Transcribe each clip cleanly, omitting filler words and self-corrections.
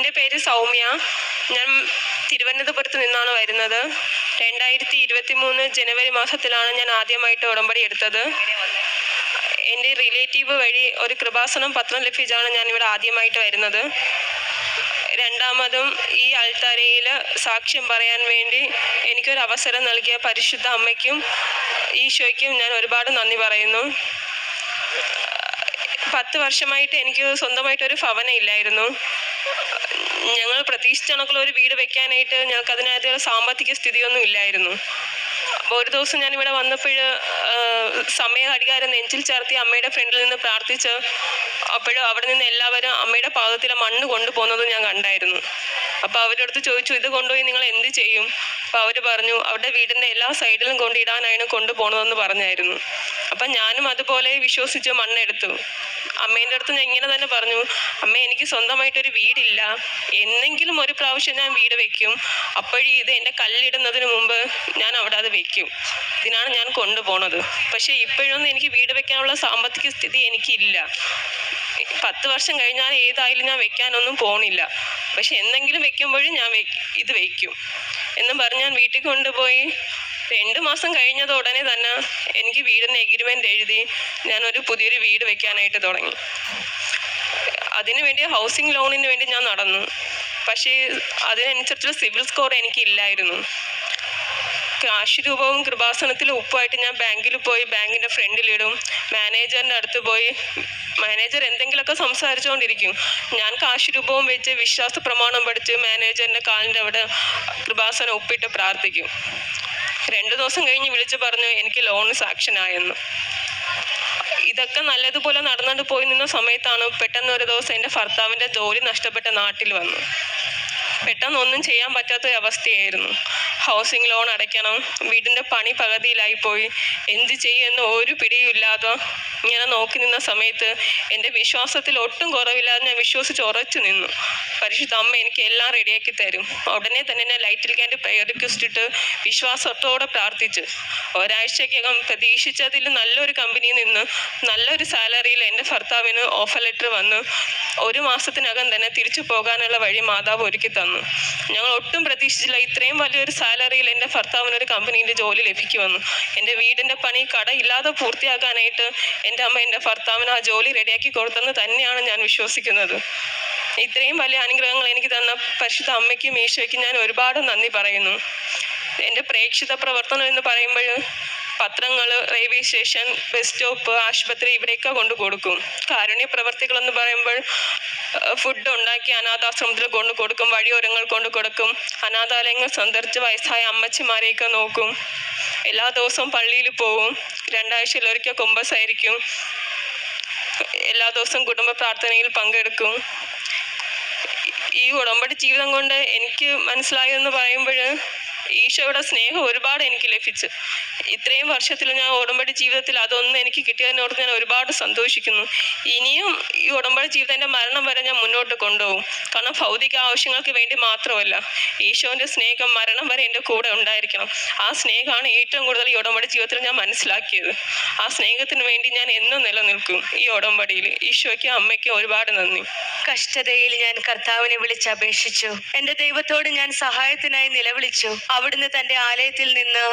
എൻ്റെ പേര് സൗമ്യ. ഞാൻ തിരുവനന്തപുരത്ത് നിന്നാണ് വരുന്നത്. 2023 ജനുവരി മാസത്തിലാണ് ഞാൻ ആദ്യമായിട്ട് ഉടമ്പടി എടുത്തത്. എൻ്റെ റിലേറ്റീവ് വഴി ഒരു കൃപാസനം പത്രം ലഭിച്ചാണ് ഞാനിവിടെ ആദ്യമായിട്ട് വരുന്നത്. രണ്ടാമതും ഈ അൾത്താരയിൽ സാക്ഷ്യം പറയാൻ വേണ്ടി എനിക്കൊരു അവസരം നൽകിയ പരിശുദ്ധ അമ്മയ്ക്കും ഈശോയ്ക്കും ഞാൻ ഒരുപാട് നന്ദി പറയുന്നു. 10 വർഷമായിട്ട് എനിക്ക് സ്വന്തമായിട്ടൊരു ഭവനം ഇല്ലായിരുന്നു. ഞങ്ങൾ പ്രതീക്ഷിച്ച കണക്കുള്ള ഒരു വീട് വെക്കാനായിട്ട് ഞങ്ങൾക്ക് അതിനകത്തുള്ള സാമ്പത്തിക സ്ഥിതിയൊന്നും ഇല്ലായിരുന്നു. അപ്പോൾ ഒരു ദിവസം ഞാനിവിടെ വന്നപ്പോൾ സമയ ഘടികാരം നെഞ്ചിൽ ചേർത്തി അമ്മയുടെ ഫ്രണ്ടിൽ നിന്ന് പ്രാർത്ഥിച്ച് അപ്പോഴും അവിടെ നിന്ന് എല്ലാവരും അമ്മയുടെ പാദത്തിലെ മണ്ണ് കൊണ്ടുപോകുന്നത് ഞാൻ കണ്ടായിരുന്നു. അപ്പോൾ അവരുടെ അടുത്ത് ചോദിച്ചു, ഇത് കൊണ്ടുപോയി നിങ്ങൾ എന്ത് ചെയ്യും? അപ്പോൾ അവർ പറഞ്ഞു, അവരുടെ വീടിൻ്റെ എല്ലാ സൈഡിലും കൊണ്ടിടാനാണ് കൊണ്ടുപോകണതെന്ന് പറഞ്ഞായിരുന്നു. അപ്പം ഞാനും അതുപോലെ വിശ്വസിച്ച് മണ്ണെടുത്തു. അമ്മേൻ്റെ അടുത്ത് ഞാൻ ഇങ്ങനെ തന്നെ പറഞ്ഞു, അമ്മ എനിക്ക് സ്വന്തമായിട്ടൊരു വീടില്ല, എന്നെങ്കിലും ഒരു പ്രാവശ്യം ഞാൻ വീട് വെക്കും. അപ്പോഴും ഇത് എൻ്റെ കല്ലിടുന്നതിന് മുമ്പ് ഞാൻ അവിടെ അത് വെക്കും. ഇതിനാണ് ഞാൻ കൊണ്ടുപോണത്. പക്ഷേ ഇപ്പോഴൊന്നും എനിക്ക് വീട് വെക്കാനുള്ള സാമ്പത്തിക സ്ഥിതി എനിക്കില്ല. 10 വർഷം കഴിഞ്ഞാൽ ഏതായാലും ഞാൻ വെക്കാനൊന്നും പോണില്ല. പക്ഷെ എന്തെങ്കിലും വെക്കുമ്പോഴും ഞാൻ ഇത് വെക്കും എന്നും പറഞ്ഞ് ഞാൻ വീട്ടിൽ കൊണ്ടുപോയി. 2 മാസം കഴിഞ്ഞത് ഉടനെ തന്നെ എനിക്ക് വീടിന് എഗ്രിമെൻ്റ് എഴുതി ഞാനൊരു പുതിയൊരു വീട് വെക്കാനായിട്ട് തുടങ്ങി. അതിനു വേണ്ടി ഹൗസിംഗ് ലോണിന് വേണ്ടി ഞാൻ നടന്നു. പക്ഷേ അതിനനുസരിച്ചുള്ള സിവിൽ സ്കോർ എനിക്കില്ലായിരുന്നു. കാശ് രൂപവും കൃപാസനത്തിലും ഉപ്പുമായിട്ട് ഞാൻ ബാങ്കിൽ പോയി ബാങ്കിൻ്റെ ഫ്രണ്ടിലിടും. മാനേജറിൻ്റെ അടുത്ത് പോയി മാനേജർ എന്തെങ്കിലുമൊക്കെ സംസാരിച്ചുകൊണ്ടിരിക്കും. ഞാൻ കാശ് രൂപവും വെച്ച് വിശ്വാസ പ്രമാണം പഠിച്ച് മാനേജറിൻ്റെ കാലിൻ്റെ അവിടെ കൃപാസനം ഒപ്പിട്ട് പ്രാർത്ഥിക്കും. 2 ദിവസം കഴിഞ്ഞ് വിളിച്ച് പറഞ്ഞു എനിക്ക് ലോൺ സാങ്ഷനായെന്ന്. ഇതൊക്കെ നല്ലതുപോലെ നടന്നുകൊണ്ട് പോയി നിന്ന സമയത്താണ് പെട്ടെന്ന് ഒരു ദിവസം എൻ്റെ ഭർത്താവിൻ്റെ ജോലി നഷ്ടപ്പെട്ട നാട്ടിൽ വന്നു. പെട്ടെന്ന് ഒന്നും ചെയ്യാൻ പറ്റാത്തൊരവസ്ഥയായിരുന്നു. ഹൗസിംഗ് ലോൺ അടയ്ക്കണം, വീടിൻ്റെ പണി പകുതിയിലായിപ്പോയി, എന്ത് ചെയ്യുമെന്ന് ഒരു പിടിയുമില്ലാതെ ഇങ്ങനെ നോക്കി നിന്ന സമയത്ത് എൻ്റെ വിശ്വാസത്തിൽ ഒട്ടും കുറവില്ലാതെ ഞാൻ വിശ്വസിച്ച് ഉറച്ചു നിന്നു. പരിശുദ്ധ അമ്മ എനിക്ക് എല്ലാം റെഡിയാക്കി തരും. ഉടനെ തന്നെ ഞാൻ ലൈറ്റിൽ ക്യാൻഡ് പ്രയർ റിക്വസ്റ്റ് ഇട്ട് വിശ്വാസത്തോടെ പ്രാർത്ഥിച്ച് ഒരാഴ്ചക്കകം പ്രതീക്ഷിച്ചതിൽ നല്ലൊരു കമ്പനിയിൽ നിന്ന് നല്ലൊരു സാലറിയിൽ എൻ്റെ ഭർത്താവിന് ഓഫർ ലെറ്റർ വന്ന് 1 മാസത്തിനകം തന്നെ തിരിച്ചു പോകാനുള്ള വഴി മാതാവ് ഒരുക്കി തന്നു. ഞങ്ങൾ ഒട്ടും പ്രതീക്ഷിച്ചില്ല ഇത്രയും വലിയൊരു സാലറിയിൽ എൻ്റെ ഭർത്താവിനൊരു കമ്പനിയിൽ ജോലി ലഭിക്കുമെന്ന്. എൻ്റെ വീടിൻ്റെ പണി കടയില്ലാതെ പൂർത്തിയാക്കാനായിട്ട് എൻ്റെ അമ്മ എൻ്റെ ഭർത്താവിന് ആ ജോലി റെഡിയാക്കി കൊടുത്തെന്ന് തന്നെയാണ് ഞാൻ വിശ്വസിക്കുന്നത്. ഇത്രയും വലിയ അനുഗ്രഹങ്ങൾ എനിക്ക് തന്ന പരിശുദ്ധ അമ്മയ്ക്കും ഈശോയ്ക്കും ഞാൻ ഒരുപാട് നന്ദി പറയുന്നു. എൻ്റെ പ്രേക്ഷിത പ്രവർത്തനം എന്ന് പറയുമ്പോൾ പത്രങ്ങൾ, റെയിൽവേ സ്റ്റേഷൻ, ബസ് സ്റ്റോപ്പ്, ആശുപത്രി ഇവിടെയൊക്കെ കൊണ്ടു കൊടുക്കും. കാരുണ്യ പ്രവർത്തികളെന്ന് പറയുമ്പോൾ ഫുഡ് ഉണ്ടാക്കി അനാഥാശ്രമത്തിൽ കൊണ്ടു കൊടുക്കും, വഴിയോരങ്ങൾ കൊണ്ടു കൊടുക്കും, അനാഥാലയങ്ങൾ സന്ദർശിച്ച് വയസ്സായ അമ്മച്ചിമാരെയൊക്കെ നോക്കും. എല്ലാ ദിവസവും പള്ളിയിൽ പോവും, 2 ആഴ്ചയിലൊരിക്കൽ കുമ്പസാരിക്കും, എല്ലാ ദിവസവും കുടുംബ പ്രാർത്ഥനയിൽ പങ്കെടുക്കും. ഈ ഉടമ്പടി ജീവിതം കൊണ്ട് എനിക്ക് മനസ്സിലായെന്ന് പറയുമ്പോൾ ഈശോയുടെ സ്നേഹം ഒരുപാട് എനിക്ക് ലഭിച്ചു. ഇത്രയും വർഷത്തിൽ ഞാൻ ഉടമ്പടി ജീവിതത്തിൽ അതൊന്നും എനിക്ക് കിട്ടിയതിനോട് ഞാൻ ഒരുപാട് സന്തോഷിക്കുന്നു. ഇനിയും ഈ ഉടമ്പടി ജീവിതം എൻ്റെ മരണം വരെ ഞാൻ മുന്നോട്ട് കൊണ്ടുപോകും. കാരണം ഭൗതിക ആവശ്യങ്ങൾക്ക് വേണ്ടി മാത്രമല്ല, ഈശോൻ്റെ സ്നേഹം മരണം വരെ എൻ്റെ കൂടെ ഉണ്ടായിരിക്കണം. ആ സ്നേഹമാണ് ഏറ്റവും കൂടുതൽ ഈ ഉടമ്പടി ജീവിതത്തിൽ ഞാൻ മനസ്സിലാക്കിയത്. ആ സ്നേഹത്തിന് വേണ്ടി ഞാൻ എന്നും നിലനിൽക്കും ഈ ഉടമ്പടിയിൽ. ഈശോയ്ക്കും അമ്മയ്ക്കും ഒരുപാട് നന്ദി. കഷ്ടതയിൽ ഞാൻ കർത്താവിനെ വിളിച്ചപേക്ഷിച്ചു. എൻ്റെ ദൈവത്തോട് ഞാൻ സഹായത്തിനായി നിലവിളിച്ചു. അവിടുന്ന് തൻ്റെ ആലയത്തിൽ നിന്ന്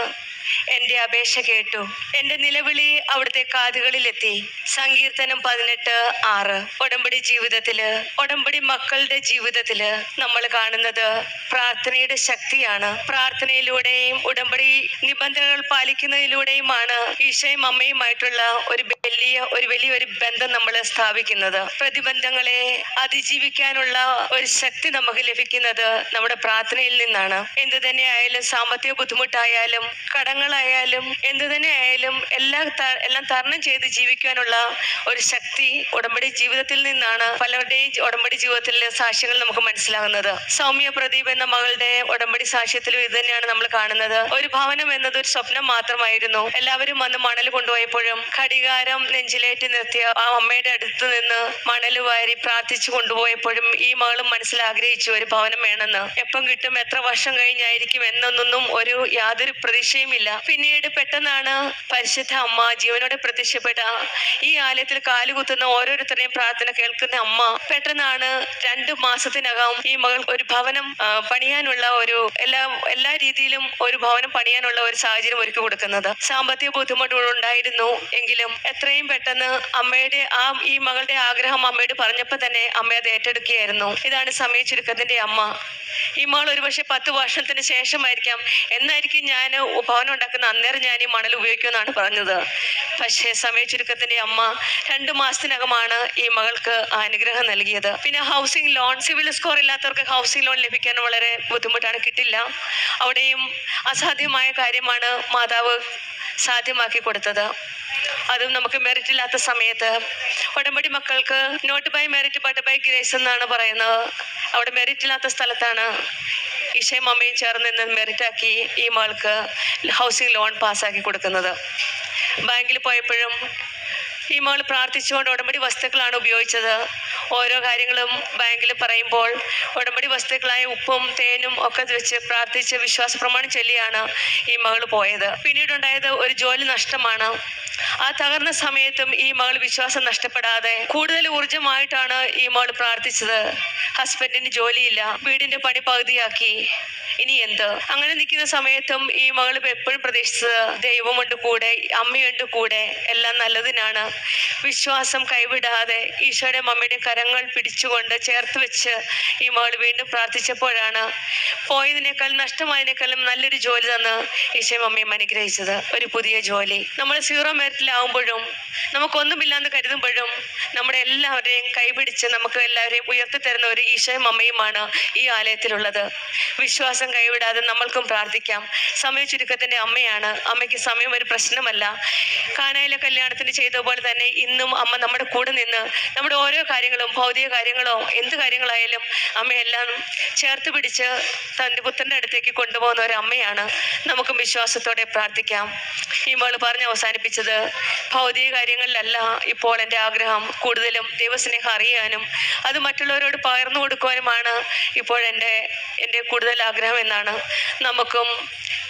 എൻ്റെ അപേക്ഷ കേട്ടു. എൻ്റെ നിലവിളി അവിടുത്തെ കാതുകളിലെത്തി. സങ്കീർത്തനം 18:6. ഉടമ്പടി ജീവിതത്തില്, ഉടമ്പടി മക്കളുടെ ജീവിതത്തില് നമ്മൾ കാണുന്നത് പ്രാർത്ഥനയുടെ ശക്തിയാണ്. പ്രാർത്ഥനയിലൂടെയും ഉടമ്പടി നിബന്ധനകൾ പാലിക്കുന്നതിലൂടെയുമാണ് ഈശോയും അമ്മയുമായിട്ടുള്ള ഒരു വലിയൊരു ബന്ധം നമ്മൾ സ്ഥാപിക്കുന്നത്. പ്രതിബന്ധങ്ങളെ അതിജീവിക്കാനുള്ള ഒരു ശക്തി നമുക്ക് ലഭിക്കുന്നത് നമ്മുടെ പ്രാർത്ഥനയിൽ നിന്നാണ്. എന്ത് തന്നെയായാലും, സാമ്പത്തിക ബുദ്ധിമുട്ടായാലും കടങ്ങളായാലും എന്ത് തന്നെ ആയാലും എല്ലാം തരണം ചെയ്ത് ജീവിക്കാനുള്ള ഒരു ശക്തി ഉടമ്പടി ജീവിതത്തിൽ നിന്നാണ് പലരുടെയും ഉടമ്പടി ജീവിതത്തിലെ സാക്ഷ്യങ്ങൾ നമുക്ക് മനസ്സിലാകുന്നത്. സൗമ്യ പ്രദീപ് എന്ന മകളുടെ ഉടമ്പടി സാക്ഷ്യത്തിലും ഇത് തന്നെയാണ് നമ്മൾ കാണുന്നത്. ഒരു ഭവനം എന്നത് ഒരു സ്വപ്നം മാത്രമായിരുന്നു. എല്ലാവരും വന്ന് മണൽ കൊണ്ടുപോയപ്പോഴും ഘടികാരം നെഞ്ചിലേറ്റി നിർത്തിയ ആ അമ്മയുടെ അടുത്ത് നിന്ന് മണൽ വാരി പ്രാർത്ഥിച്ചു കൊണ്ടുപോയപ്പോഴും ഈ മകളും മനസ്സിൽ ആഗ്രഹിച്ചു ഒരു ഭവനം വേണമെന്ന്. എപ്പം കിട്ടും, എത്ര വർഷം കഴിഞ്ഞായിരിക്കും എന്നൊന്നും യാതൊരു പ്രതീക്ഷയും ഇല്ല. ഉണ്ടായിരുന്നില്ല. പിന്നീട് പെട്ടെന്നാണ് പരിശുദ്ധ അമ്മ ജീവനോടെ പ്രത്യക്ഷപ്പെട്ട ഈ ആലയത്തിൽ കാലുകുത്തുന്ന ഓരോരുത്തരുടെയും പ്രാർത്ഥന കേൾക്കുന്ന അമ്മ പെട്ടെന്നാണ് 2 മാസത്തിനകം ഈ മകൾ ഒരു ഭവനം പണിയാനുള്ള ഒരു എല്ലാ രീതിയിലും ഒരു ഭവനം പണിയാനുള്ള ഒരു സാഹചര്യം ഒരുക്കി കൊടുക്കുന്നത്. സാമ്പത്തിക ബുദ്ധിമുട്ടുകൾ ഉണ്ടായിരുന്നു എങ്കിലും എത്രയും പെട്ടെന്ന് അമ്മയുടെ ഈ മകളുടെ ആഗ്രഹം അമ്മയോട് പറഞ്ഞപ്പോൾ തന്നെ അമ്മ അത് ഏറ്റെടുക്കുകയായിരുന്നു. ഇതാണ് സമയ ചുരുക്കത്തിന്റെ അമ്മ. ഈ മകൾ ഒരുപക്ഷെ 10 വർഷത്തിന് ശേഷമായിരിക്കാം എന്നായിരിക്കും ഞാൻ ഭവനം ഉണ്ടാക്കുന്ന അന്നേരം ഞാൻ ഈ മണൽ ഉപയോഗിക്കുമെന്നാണ് പറഞ്ഞത്. പക്ഷേ സമയ ചുരുക്കത്തിന്റെ അമ്മ 2 മാസത്തിനകമാണ് ഈ മകൾക്ക് അനുഗ്രഹം നൽകിയത്. പിന്നെ ഹൗസിംഗ് ലോൺ, സിവിൽ സ്കോർ ഇല്ലാത്തവർക്ക് ഹൗസിംഗ് ലോൺ ലഭിക്കാൻ വളരെ ബുദ്ധിമുട്ടാണ്, കിട്ടില്ല. അവിടെയും അസാധ്യമായ കാര്യമാണ് മാതാവ് സാധ്യമാക്കി കൊടുത്തത്. അതും നമുക്ക് മെറിറ്റ് ഇല്ലാത്ത സമയത്ത്. ഉടമ്പടി മക്കൾക്ക് not by merit but by grace എന്നാണ് പറയുന്നത്. അവിടെ മെറിറ്റ് ഇല്ലാത്ത സ്ഥലത്താണ് ഈശോയും അമ്മയും ചേർന്ന് നിന്ന് മെറിറ്റാക്കി ഈ മകൾക്ക് ഹൗസിംഗ് ലോൺ പാസ്സാക്കി കൊടുക്കുന്നത്. ബാങ്കിൽ പോയപ്പോഴും ഈ മകൾ പ്രാർത്ഥിച്ചുകൊണ്ട് ഉടമ്പടി വസ്തുക്കളാണ് ഉപയോഗിച്ചത്. ഓരോ കാര്യങ്ങളും ബാങ്കിൽ പറയുമ്പോൾ ഉടമ്പടി വസ്തുക്കളായ ഉപ്പും തേനും ഒക്കെ വെച്ച് പ്രാർത്ഥിച്ച് വിശ്വാസ പ്രമാണം ചൊല്ലിയാണ് ഈ മകൾ പോയത്. പിന്നീടുണ്ടായത് ഒരു ജോലി നഷ്ടമാണ്. ആ തകർന്ന സമയത്തും ഈ മകൾ വിശ്വാസം നഷ്ടപ്പെടാതെ കൂടുതൽ ഊർജമായിട്ടാണ് ഈ മകൾ പ്രാർത്ഥിച്ചത്. ഹസ്ബൻഡിന് ജോലിയില്ല, വീടിന്റെ പണി പകുതിയാക്കി, ഇനി എന്ത്? അങ്ങനെ നിൽക്കുന്ന സമയത്തും ഈ മകൾ എപ്പോഴും പ്രതീക്ഷിച്ചത് ദൈവമുണ്ട് കൂടെ, അമ്മയുണ്ട് കൂടെ, എല്ലാം നല്ലതിനാണ്. വിശ്വാസം കൈവിടാതെ ഈശോയുടെ അമ്മയുടെ കരങ്ങൾ പിടിച്ചുകൊണ്ട് ചേർത്ത് വെച്ച് ഈ മകൾ വീണ്ടും പ്രാർത്ഥിച്ചപ്പോഴാണ് പോയതിനേക്കാൾ നഷ്ടമായതിനേക്കാളും നല്ലൊരു ജോലി തന്ന് ഈശോയും അമ്മയും അനുഗ്രഹിച്ചത്. ഒരു പുതിയ ജോലി. നമ്മൾ 0 മെറിറ്റിലാവുമ്പോഴും നമുക്കൊന്നുമില്ലാന്ന് കരുതുമ്പോഴും നമ്മുടെ എല്ലാവരെയും കൈപിടിച്ച് നമുക്ക് എല്ലാവരെയും ഉയർത്തി തരുന്ന ഒരു ഈശോയും അമ്മയുമാണ് ഈ ആലയത്തിലുള്ളത്. വിശ്വാസം കൈവിടാതെ നമ്മൾക്കും പ്രാർത്ഥിക്കാം. സമയ ചുരുക്കത്തിന്റെ അമ്മയാണ്. അമ്മയ്ക്ക് സമയം ഒരു പ്രശ്നമല്ല. കാനായിലെ കല്യാണത്തിന് ചെയ്ത പോലെ തന്നെ ഇന്നും അമ്മ നമ്മുടെ കൂടെ നിന്ന് നമ്മുടെ ഓരോ കാര്യങ്ങളും, ഭൗതിക കാര്യങ്ങളോ എന്ത് കാര്യങ്ങളായാലും അമ്മയെല്ലാം ചേർത്ത് പിടിച്ച് തൻ്റെ പുത്രൻ്റെ അടുത്തേക്ക് കൊണ്ടുപോകുന്ന ഒരു അമ്മയാണ്. നമുക്കും വിശ്വാസത്തോടെ പ്രാർത്ഥിക്കാം. ഈ മകള് പറഞ്ഞ് അവസാനിപ്പിച്ചത്, ഭൗതിക കാര്യങ്ങളിലല്ല ഇപ്പോൾ എൻ്റെ ആഗ്രഹം, കൂടുതലും ദൈവസ്നേഹം അറിയാനും അത് മറ്റുള്ളവരോട് പകർന്നു കൊടുക്കുവാനുമാണ് ഇപ്പോൾ എൻ്റെ കൂടുതൽ ആഗ്രഹം എന്നാണ്. നമുക്കും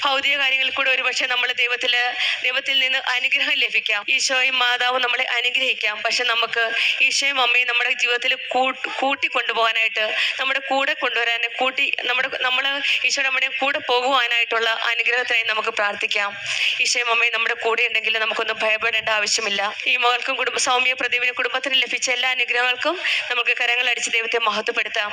ഭൗതിക കാര്യങ്ങളിൽ കൂടെ ഒരുപക്ഷെ നമ്മൾ ദൈവത്തിൽ നിന്ന് അനുഗ്രഹം ലഭിക്കാം. ഈശോയും മാതാവും നമ്മളെ അനുഗ്രഹിക്കാം. പക്ഷെ നമുക്ക് ഈശോയും അമ്മയും നമ്മുടെ ജീവിതത്തിൽ കൂട്ടിക്കൊണ്ടുപോകാനായിട്ട്, നമ്മുടെ കൂടെ കൊണ്ടുവരാൻ, നമ്മൾ ഈശോയുടെ നമ്മുടെ കൂടെ പോകുവാനായിട്ടുള്ള അനുഗ്രഹത്തിനായി നമുക്ക് പ്രാർത്ഥിക്കാം. ഈശോയും അമ്മയും നമ്മുടെ കൂടെ ഉണ്ടെങ്കിൽ നമുക്കൊന്നും ഭയപ്പെടേണ്ട ആവശ്യമില്ല. ഈ മകൾക്കും സൗമ്യ പ്രദീപിനും കുടുംബത്തിന് ലഭിച്ച എല്ലാ അനുഗ്രഹങ്ങൾക്കും നമുക്ക് കരങ്ങളടിച്ച് ദൈവത്തെ മഹത്വപ്പെടുത്താം.